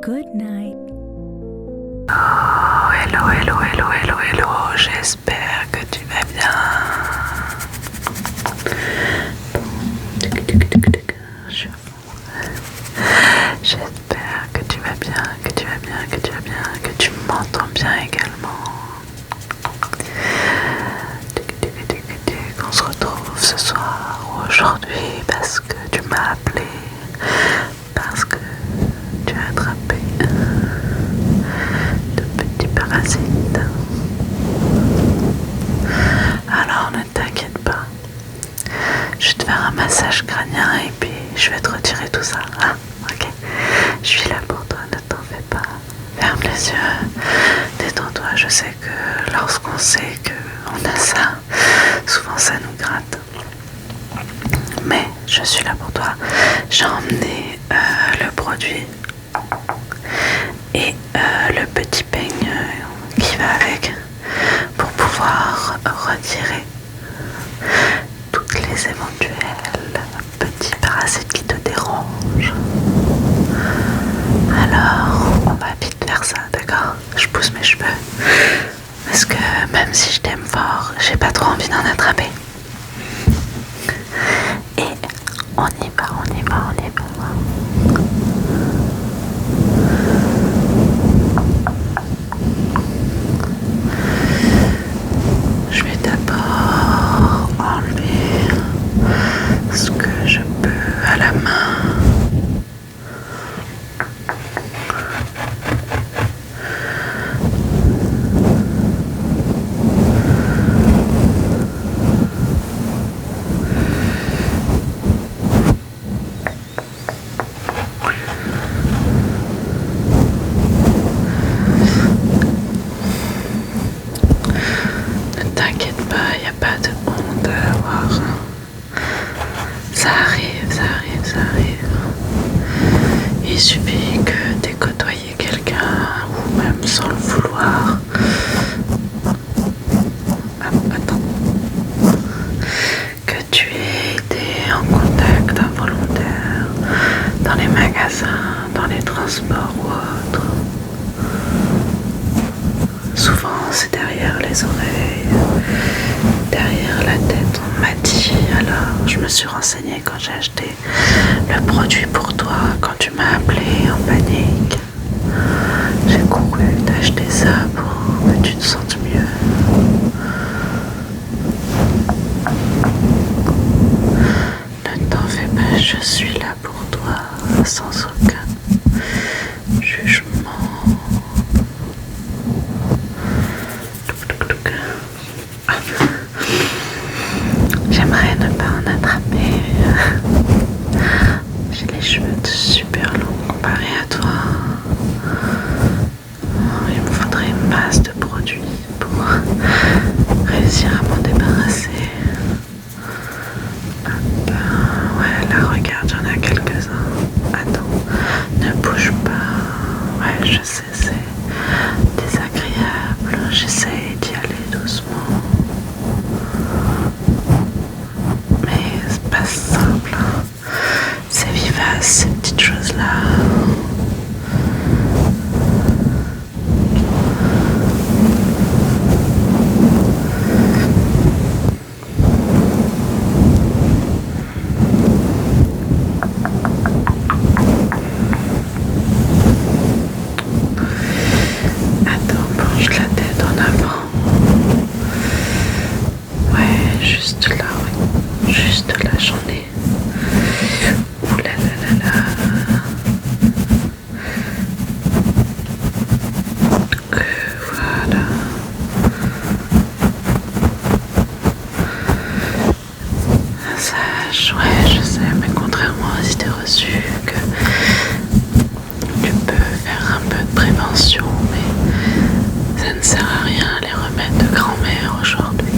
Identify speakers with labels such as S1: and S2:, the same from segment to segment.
S1: Good night.
S2: Oh, hello, hello, hello, hello, hello, j'espère que tu vas bien. J'espère que tu vas bien, que tu vas bien, que tu vas bien, que tu m'entends bien également. Qu'on se retrouve ce soir ou aujourd'hui parce que tu m'as appelé, parce que tu as attrapé de petits parasites. Alors ne t'inquiète pas, je vais te faire un massage crânien et puis je vais te retirer tout ça. Ah, ok, je suis là pour toi, ne t'en fais pas. Ferme les yeux, détends-toi. Je sais que lorsqu'on sait qu'on a ça, souvent ça nous gratte. Mais je suis là pour toi. J'ai emmené le produit et le petit peigne qui va avec pour pouvoir retirer toutes les éventuels petits parasites qui te dérangent. Alors, on va vite faire ça, d'accord? Je pousse mes cheveux parce que même si je t'aime fort, j'ai pas trop envie d'en attraper. Et on y va, on y va, on y va. Je vais d'abord enlever ce que je peux à la main. Ne t'inquiète pas, il n'y a pas de honte à avoir. Ça arrive, ça arrive, ça arrive. Il suffit que t'aies côtoyé quelqu'un, ou même sans le vouloir. Ah, attends. Que tu aies été en contact involontaire dans les magasins, dans les transports ou autres. Souvent c'est derrière les oreilles, derrière la tête, on m'a dit. Alors je me suis renseignée quand j'ai acheté le produit pour toi, quand tu m'as appelé en panique. J'ai couru t'acheter ça pour que tu te sentes mieux. Ne t'en fais pas, je suis là pour toi sans aucun jugement. J'aimerais ne pas en attraper. J'ai les cheveux super longs comparé à toi. Il me faudrait une masse de produits pour réussir à m'en débarrasser. Hop. Ouais, là regarde, j'en ai quelques-uns. Attends, ne bouge pas. Ouais, je sais, c'est désagréable. J'essaie d'y aller doucement. Mais c'est pas simple. C'est vivace, ces petites choses-là. Attends, penche la tête en avant. Ouais, juste là, oui. Juste là, j'en ai. Ouh là là là là. Voilà. Ça, ouais, je sais, mais contrairement aux idées reçues que tu peux faire un peu de prévention, mais ça ne sert à rien les remèdes de grand-mère aujourd'hui.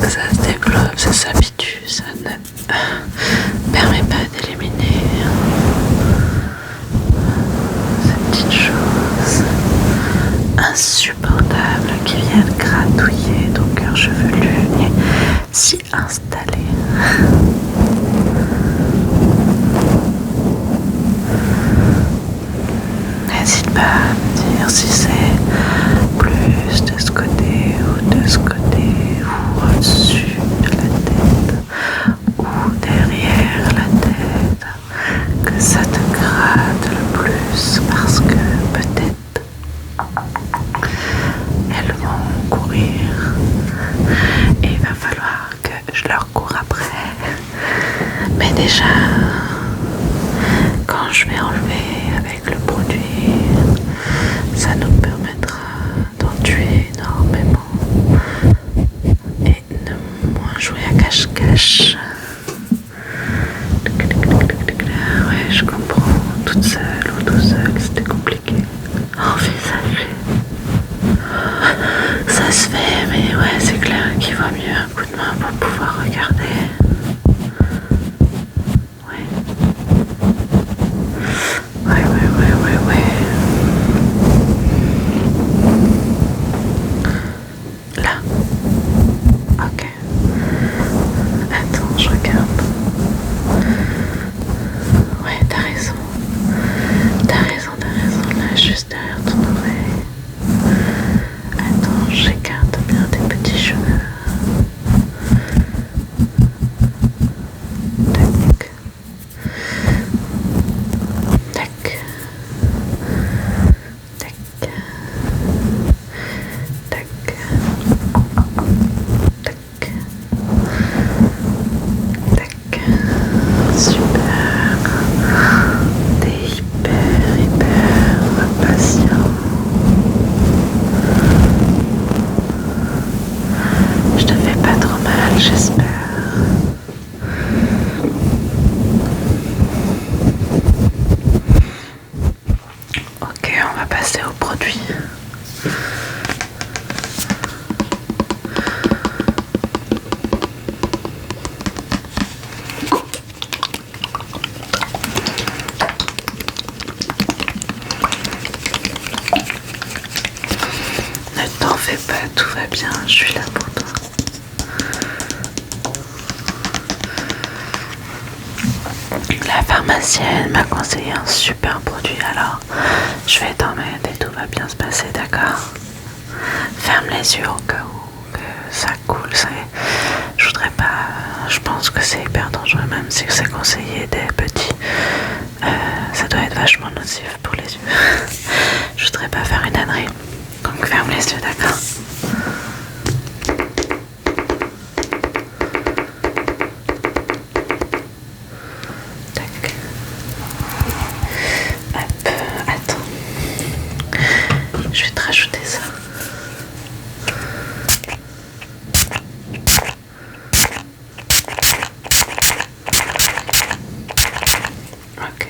S2: Ça se développe, ça s'habitue, ça ne permet pas d'éliminer ces petites choses insupportables qui viennent gratouiller ton cœur chevelu et s'y installer. n'hésite pas à me dire si c'est plus de ce côté ou de ce côté ou au-dessus de la tête ou derrière la tête que ça te gratte le plus parce que peut-être elles vont courir et il va falloir que je leur cours après. Mais déjà, quand je vais enlever avec le produit, ça nous permettra d'en tuer énormément et de moins jouer à cache-cache. Ouais, je comprends. Toute seule ou tout seul, c'était compliqué. Envisager. Ça se fait, mais ouais, c'est clair qu'il vaut mieux un coup de main pour pouvoir regarder. Ouais. Ouais. Là. Ok. Attends, je regarde. Ouais, t'as raison. Là, juste derrière ton oreille. Attends, j'écarte bien tes petits cheveux. Tac. Tac. Tac. Tac. Super. T'es hyper patient. Je te fais pas trop mal, j'espère. Ok, on va passer au produit. Ne t'en fais pas, tout va bien, je suis là pour toi. La pharmacienne m'a conseillé un super produit, alors je vais t'en mettre et tout va bien se passer, d'accord? Ferme les yeux au cas où que ça coule, je voudrais pas, je pense que c'est hyper dangereux même si c'est conseillé des petits, ça doit être vachement nocif pour les yeux. Je voudrais pas faire une ânerie, donc ferme les yeux, d'accord? Je vais te rajouter ça. Ok.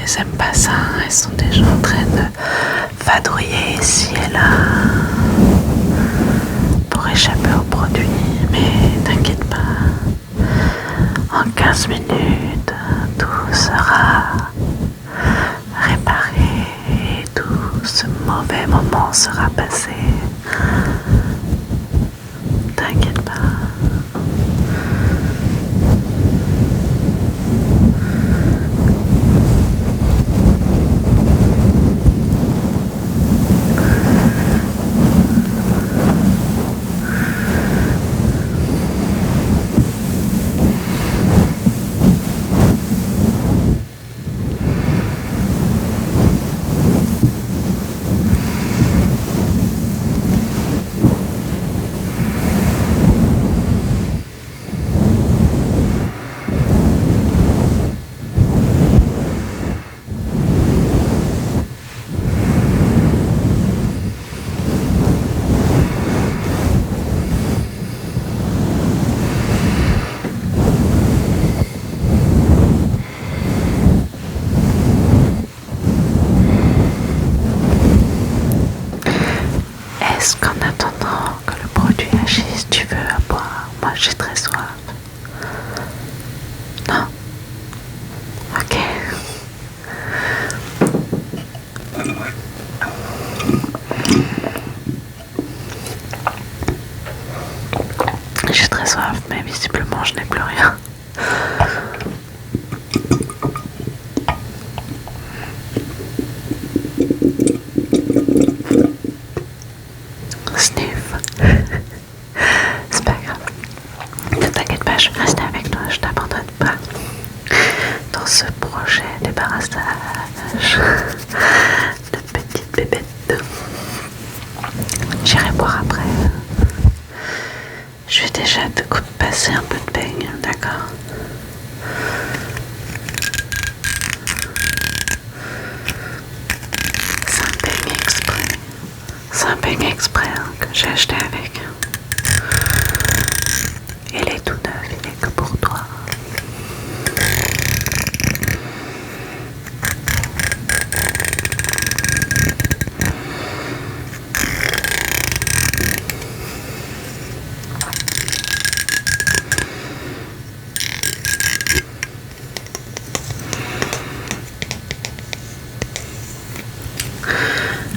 S2: elles aiment pas ça, elles sont déjà en train de vadrouiller ici et là pour échapper au produit, mais t'inquiète pas, en 15 minutes tout sera réparé et tout ce mauvais moment sera passé. T'inquiète pas. Est-ce qu'en attendant que le produit agisse, tu veux à boire? Moi j'ai très soif. Non? Ok. J'ai très soif, mais visiblement je n'ai plus rien. Sniff. C'est pas grave. Ne t'inquiète pas, je vais rester avec toi, je t'abandonne pas. Dans ce projet débarrassage de petites bébêtes. J'irai boire après. Je vais déjà te passer un peu de peigne, d'accord? C'est un peigne exprès. C'est un peigne exprès que j'ai acheté avec. Il est tout neuf, il est que pour toi.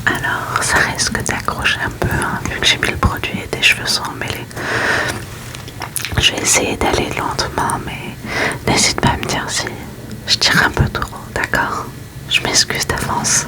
S2: Alors, ça risque d'accrocher un peu, hein, vu que j'ai mis le produit et tes cheveux sont emmêlés. Je vais essayer d'aller lentement, mais n'hésite pas à me dire si je tire un peu trop, d'accord? Je m'excuse d'avance.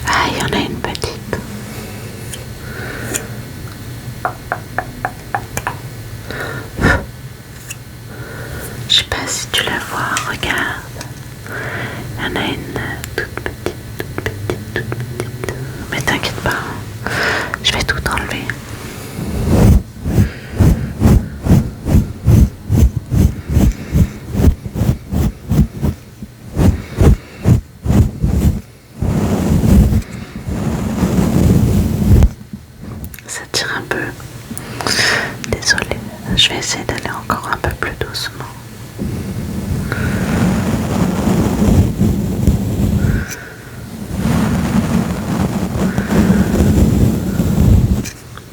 S2: Ah, il y en a une petite. Je sais pas si tu la vois, regarde. Il y en a une toute petite, toute petite, toute petite. Mais t'inquiète pas, je vais tout enlever. Ça tire un peu. Désolée, je vais essayer d'aller encore un peu plus doucement.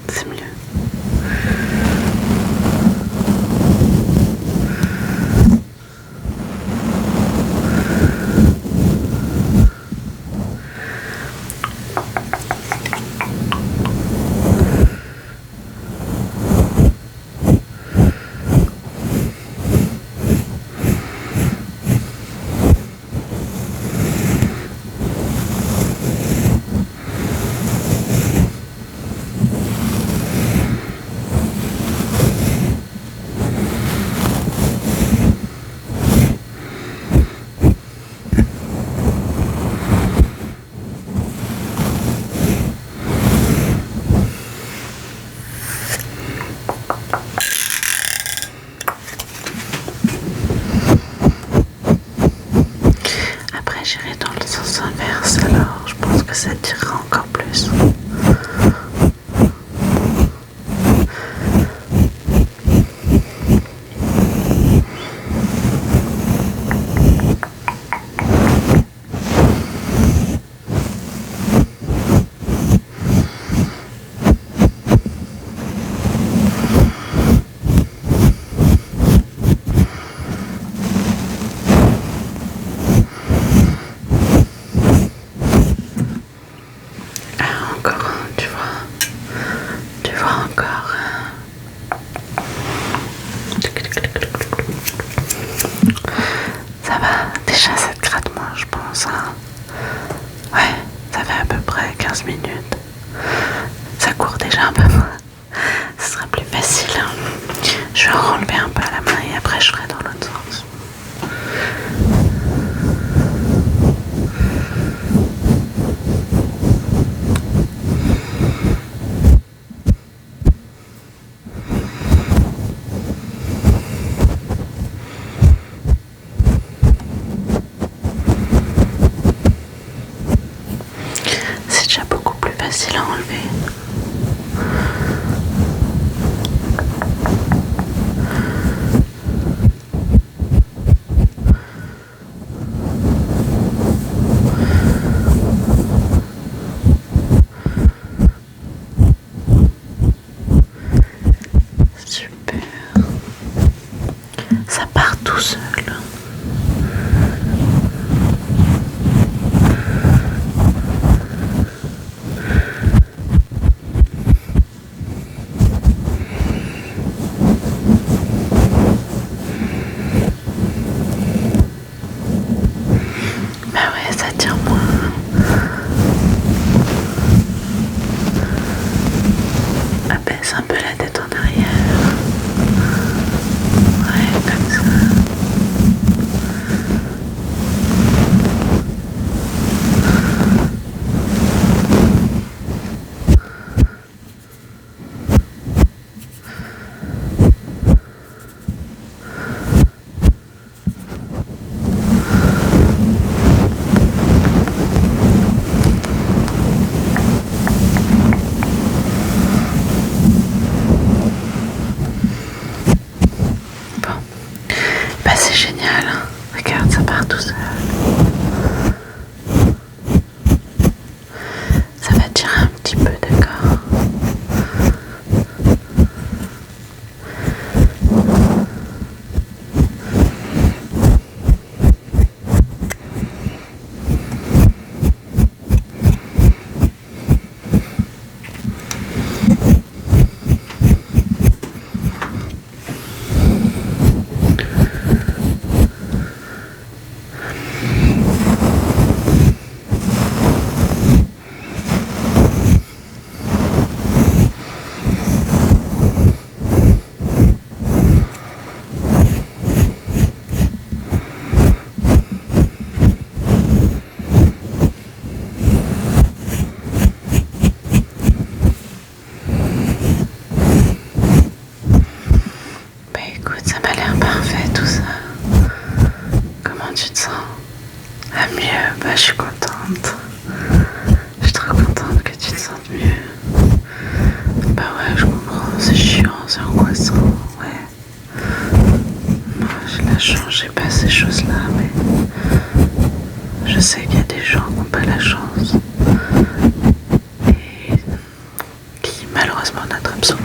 S2: C'est mieux. seul. Bah ouais, ça tire moins. Abaisse un peu la tête en arrière. Ouais, comme ça. Bon, bah c'est génial, hein. Regarde, ça part tout seul. Ça va tirer un petit peu, d'accord? Bah écoute, ça m'a l'air parfait tout ça. Comment tu te sens? Ah mieux, bah je suis contente. Je suis trop contente que tu te sentes mieux. Bah ouais, je comprends, c'est chiant, c'est angoissant, ouais. Moi j'ai la chance, j'ai pas ces choses-là, mais je sais qu'il y a des gens qui n'ont pas la chance et qui malheureusement n'attrapent souvent.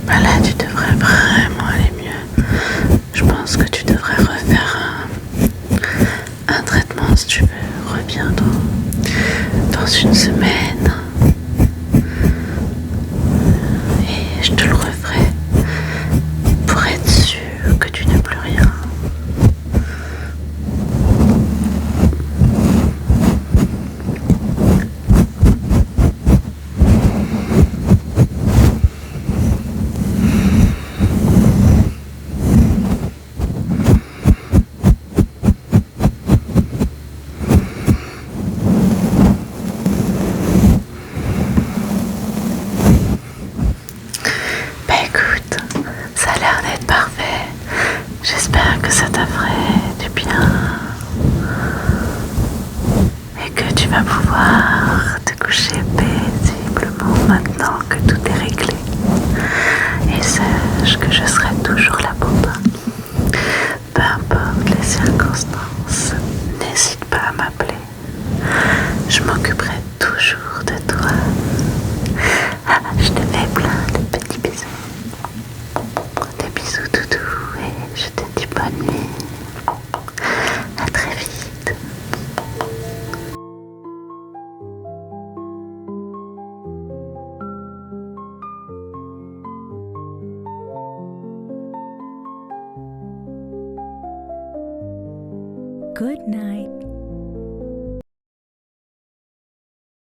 S2: Bah là, tu devrais vraiment aller mieux. Je pense que tu devrais refaire un traitement si tu veux. Reviens dans une semaine et je te le referai pour être sûr que tu n'as plus rien. Bah écoute, ça a l'air d'être parfait. J'espère que ça t'a fait du bien et que tu vas pouvoir te coucher paisiblement maintenant que tout est réglé. Et sache que je serai toujours là pour toi. Peu importe les circonstances, n'hésite pas à m'appeler. Je m'occuperai toujours de toi. Ah, je te fais plein de petits bisous. Des bisous doudou et je te dis bonne nuit. À très vite.
S1: Good night.